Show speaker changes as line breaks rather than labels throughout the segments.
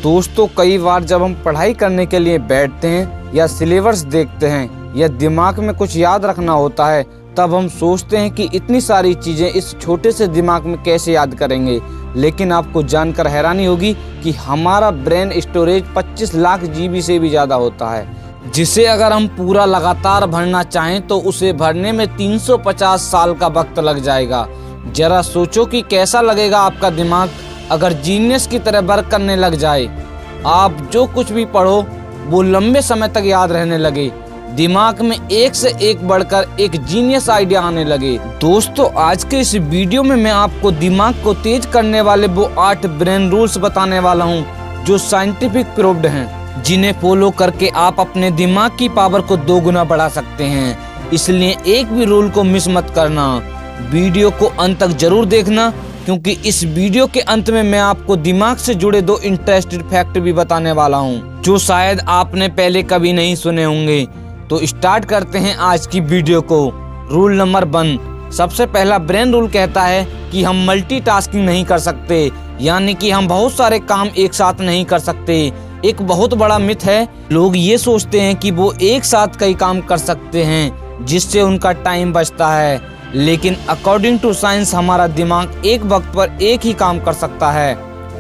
दोस्तों, कई बार जब हम पढ़ाई करने के लिए बैठते हैं या सिलेबस देखते हैं या दिमाग में कुछ याद रखना होता है, तब हम सोचते हैं कि इतनी सारी चीज़ें इस छोटे से दिमाग में कैसे याद करेंगे। लेकिन आपको जानकर हैरानी होगी कि हमारा ब्रेन स्टोरेज 25 लाख GB से भी ज़्यादा होता है, जिसे अगर हम पूरा लगातार भरना चाहें तो उसे भरने में 350 साल का वक्त लग जाएगा। जरा सोचो कि कैसा लगेगा आपका दिमाग अगर जीनियस की तरह वर्क करने लग जाए। आप जो कुछ भी पढ़ो वो लंबे समय तक याद रहने लगे, दिमाग में एक से एक बढ़कर एक जीनियस आइडिया आने लगे। दोस्तों, आज के इस वीडियो में मैं आपको दिमाग को तेज करने वाले वो 8 ब्रेन रूल्स बताने वाला हूँ जो साइंटिफिक प्रूव्ड हैं, जिन्हें फॉलो करके आप अपने दिमाग की पावर को 2 गुना बढ़ा सकते हैं। इसलिए एक भी रूल को मिस मत करना, वीडियो को अंत तक जरूर देखना, क्योंकि इस वीडियो के अंत में मैं आपको दिमाग से जुड़े 2 इंटरेस्टिंग फैक्ट भी बताने वाला हूं, जो शायद आपने पहले कभी नहीं सुने होंगे। तो स्टार्ट करते हैं आज की वीडियो को। रूल नंबर 1, सबसे पहला ब्रेन रूल कहता है कि हम मल्टीटास्किंग नहीं कर सकते, यानी कि हम बहुत सारे काम एक साथ नहीं कर सकते। एक बहुत बड़ा मिथ है, लोग ये सोचते हैं कि वो एक साथ कई काम कर सकते हैं जिससे उनका टाइम बचता है, लेकिन अकॉर्डिंग टू साइंस हमारा दिमाग एक वक्त पर एक ही काम कर सकता है।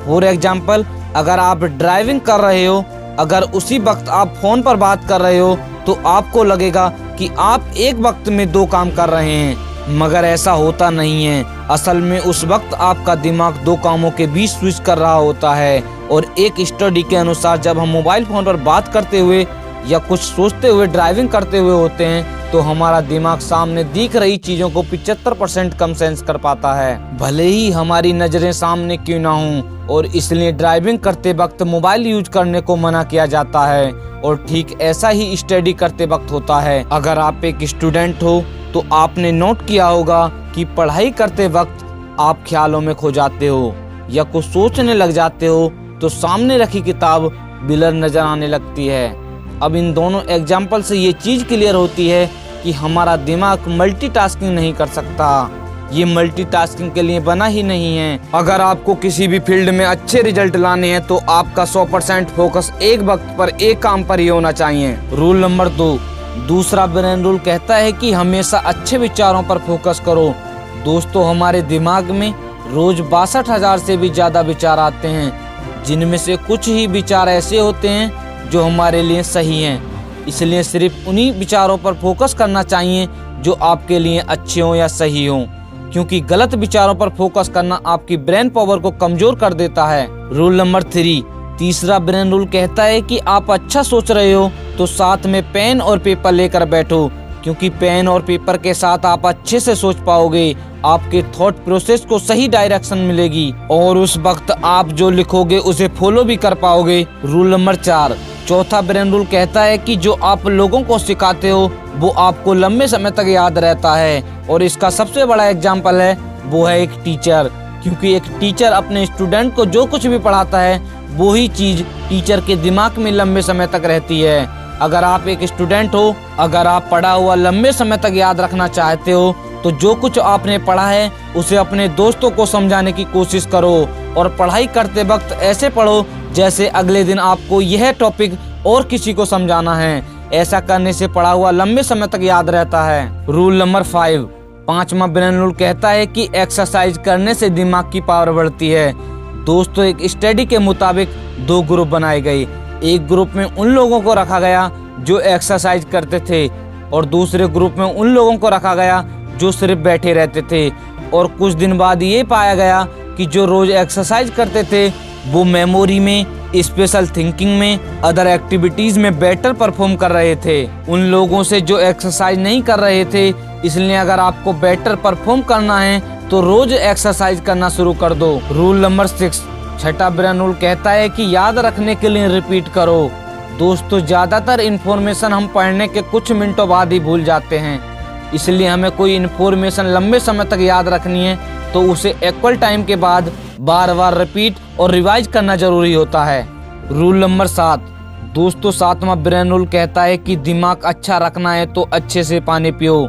फॉर एग्जाम्पल, अगर आप ड्राइविंग कर रहे हो, अगर उसी वक्त आप फोन पर बात कर रहे हो तो आपको लगेगा कि आप एक वक्त में 2 काम कर रहे हैं, मगर ऐसा होता नहीं है। असल में उस वक्त आपका दिमाग 2 कामों के बीच स्विच कर रहा होता है। और एक स्टडी के अनुसार जब हम मोबाइल फोन पर बात करते हुए या कुछ सोचते हुए ड्राइविंग करते हुए होते हैं तो हमारा दिमाग सामने दिख रही चीजों को 75% कम सेंस कर पाता है, भले ही हमारी नजरें सामने क्यों ना हों। और इसलिए ड्राइविंग करते वक्त मोबाइल यूज करने को मना किया जाता है। और ठीक ऐसा ही स्टडी करते वक्त होता है। अगर आप एक स्टूडेंट हो तो आपने नोट किया होगा कि पढ़ाई करते वक्त आप ख्यालों में खो जाते हो या कुछ सोचने लग जाते हो तो सामने रखी किताब ब्लर नजर आने लगती है। अब इन दोनों एग्जाम्पल से ये चीज क्लियर होती है कि हमारा दिमाग मल्टीटास्किंग नहीं कर सकता, ये मल्टीटास्किंग के लिए बना ही नहीं है। अगर आपको किसी भी फील्ड में अच्छे रिजल्ट लाने हैं तो आपका 100% फोकस एक वक्त पर एक काम पर ही होना चाहिए। रूल नंबर 2, दूसरा ब्रेन रूल कहता है कि हमेशा अच्छे विचारों पर फोकस करो। दोस्तों, हमारे दिमाग में रोज 62,000 से भी ज्यादा विचार आते हैं, जिनमें से कुछ ही विचार ऐसे होते हैं जो हमारे लिए सही हैं। इसलिए सिर्फ उन्हीं विचारों पर फोकस करना चाहिए जो आपके लिए अच्छे हों या सही हों, क्योंकि गलत विचारों पर फोकस करना आपकी ब्रेन पावर को कमजोर कर देता है। रूल नंबर 3, तीसरा ब्रेन रूल कहता है कि आप अच्छा सोच रहे हो तो साथ में पेन और पेपर लेकर बैठो, क्योंकि पेन और पेपर के साथ आप अच्छे से सोच पाओगे, आपके थॉट प्रोसेस को सही डायरेक्शन मिलेगी और उस वक्त आप जो लिखोगे उसे फॉलो भी कर पाओगे। रूल नंबर 4, चौथा ब्रेन रूल कहता है कि जो आप लोगों को सिखाते हो वो आपको लंबे समय तक याद रहता है। और इसका सबसे बड़ा एग्जाम्पल है वो है एक टीचर, क्योंकि एक टीचर अपने स्टूडेंट को जो कुछ भी पढ़ाता है वो ही चीज टीचर के दिमाग में लंबे समय तक रहती है। अगर आप एक स्टूडेंट हो, अगर आप पढ़ा हुआ लंबे समय तक याद रखना चाहते हो तो जो कुछ आपने पढ़ा है उसे अपने दोस्तों को समझाने की कोशिश करो। और पढ़ाई करते वक्त ऐसे पढ़ो जैसे अगले दिन आपको यह टॉपिक और किसी को समझाना है। ऐसा करने से पढ़ा हुआ लंबे समय तक याद रहता है। रूल नंबर 5, पांचवा ब्रेन रूल कहता है कि एक्सरसाइज करने से दिमाग की पावर बढ़ती है। दोस्तों, एक स्टडी के मुताबिक 2 ग्रुप बनाए गए। एक ग्रुप में उन लोगों को रखा गया जो एक्सरसाइज करते थे और दूसरे ग्रुप में उन लोगों को रखा गया जो सिर्फ बैठे रहते थे। और कुछ दिन बाद ये पाया गया कि जो रोज एक्सरसाइज करते थे वो मेमोरी में, स्पेशल थिंकिंग में, अदर एक्टिविटीज में बेटर परफॉर्म कर रहे थे उन लोगों से जो एक्सरसाइज नहीं कर रहे थे। इसलिए अगर आपको बेटर परफॉर्म करना है तो रोज एक्सरसाइज करना शुरू कर दो। रूल नंबर 6, छठा ब्रेन रूल कहता है कि याद रखने के लिए रिपीट करो। दोस्तों, ज्यादातर इन्फॉर्मेशन हम पढ़ने के कुछ मिनटों बाद ही भूल जाते हैं, इसलिए हमें कोई इन्फॉर्मेशन लंबे समय तक याद रखनी है तो उसे इक्वल टाइम के बाद बार बार रिपीट और रिवाइज करना जरूरी होता है। रूल नंबर 7, दोस्तों, 7वां ब्रेन रूल कहता है कि दिमाग अच्छा रखना है तो अच्छे से पानी पियो।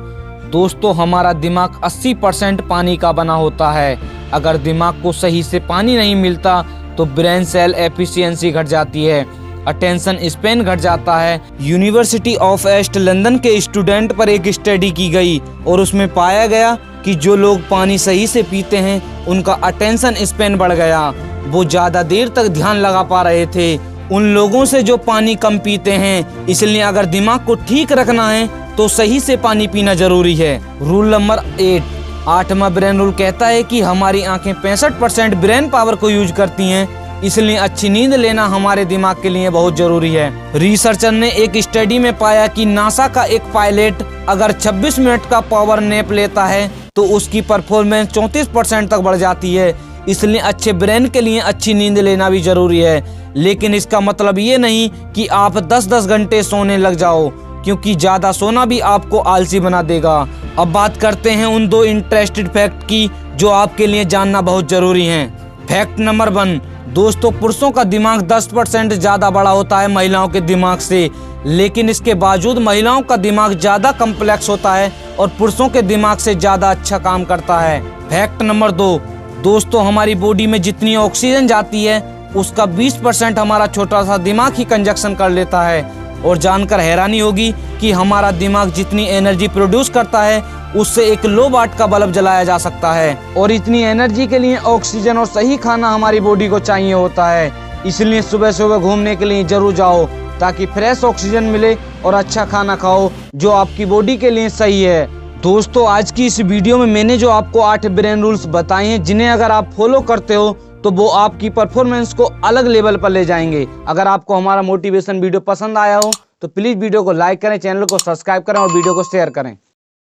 दोस्तों, हमारा दिमाग 80% पानी का बना होता है। अगर दिमाग को सही से पानी नहीं मिलता तो ब्रेन सेल एफिशिएंसी घट जाती है, अटेंशन स्पेन घट जाता है। यूनिवर्सिटी ऑफ वेस्ट लंदन के स्टूडेंट पर एक स्टडी की गई और उसमें पाया गया कि जो लोग पानी सही से पीते हैं उनका अटेंशन स्पेन बढ़ गया, वो ज़्यादा देर तक ध्यान लगा पा रहे थे उन लोगों से जो पानी कम पीते हैं। इसलिए अगर दिमाग को ठीक रखना है तो सही से पानी पीना जरूरी है। रूल नंबर 8वां ब्रेन रूल कहता है कि हमारी आंखें 65% ब्रेन पावर को यूज करती हैं, इसलिए अच्छी नींद लेना हमारे दिमाग के लिए बहुत जरूरी है। रिसर्चर ने एक स्टडी में पाया कि नासा का एक पायलट अगर 26 मिनट का पावर नैप लेता है तो उसकी परफॉर्मेंस 34% तक बढ़ जाती है। इसलिए अच्छे ब्रेन के लिए अच्छी नींद लेना भी जरूरी है, लेकिन इसका मतलब ये नहीं कि आप 10-10 घंटे सोने लग जाओ, क्योंकि ज़्यादा सोना भी आपको आलसी बना देगा। अब बात करते हैं उन 2 इंटरेस्टेड फैक्ट की जो आपके लिए जानना बहुत जरूरी हैं। फैक्ट नंबर 1, दोस्तों पुरुषों का दिमाग 10% ज़्यादा बड़ा होता है महिलाओं के दिमाग से, लेकिन इसके बावजूद महिलाओं का दिमाग ज़्यादा कम्प्लेक्स होता है और पुरुषों के दिमाग से ज़्यादा अच्छा काम करता है। फैक्ट नंबर 2, दोस्तों हमारी बॉडी में जितनी ऑक्सीजन जाती है उसका 20% हमारा छोटा सा दिमाग ही कंजक्शन कर लेता है। और जानकर हैरानी होगी कि हमारा दिमाग जितनी एनर्जी प्रोड्यूस करता है उससे एक लो वाट का बल्ब जलाया जा सकता है। और इतनी एनर्जी के लिए ऑक्सीजन और सही खाना हमारी बॉडी को चाहिए होता है। इसलिए सुबह सुबह घूमने के लिए जरूर जाओ ताकि फ्रेश ऑक्सीजन मिले और अच्छा खाना खाओ जो आपकी बॉडी के लिए सही है। दोस्तों आज की इस वीडियो में मैंने जो आपको 8 ब्रेन रूल्स बताए हैं, जिन्हें अगर आप फॉलो करते हो तो वो आपकी परफॉर्मेंस को अलग लेवल पर ले जाएंगे। अगर आपको हमारा मोटिवेशन वीडियो पसंद आया हो तो प्लीज वीडियो को लाइक करें, चैनल को सब्सक्राइब करें और वीडियो को शेयर करें।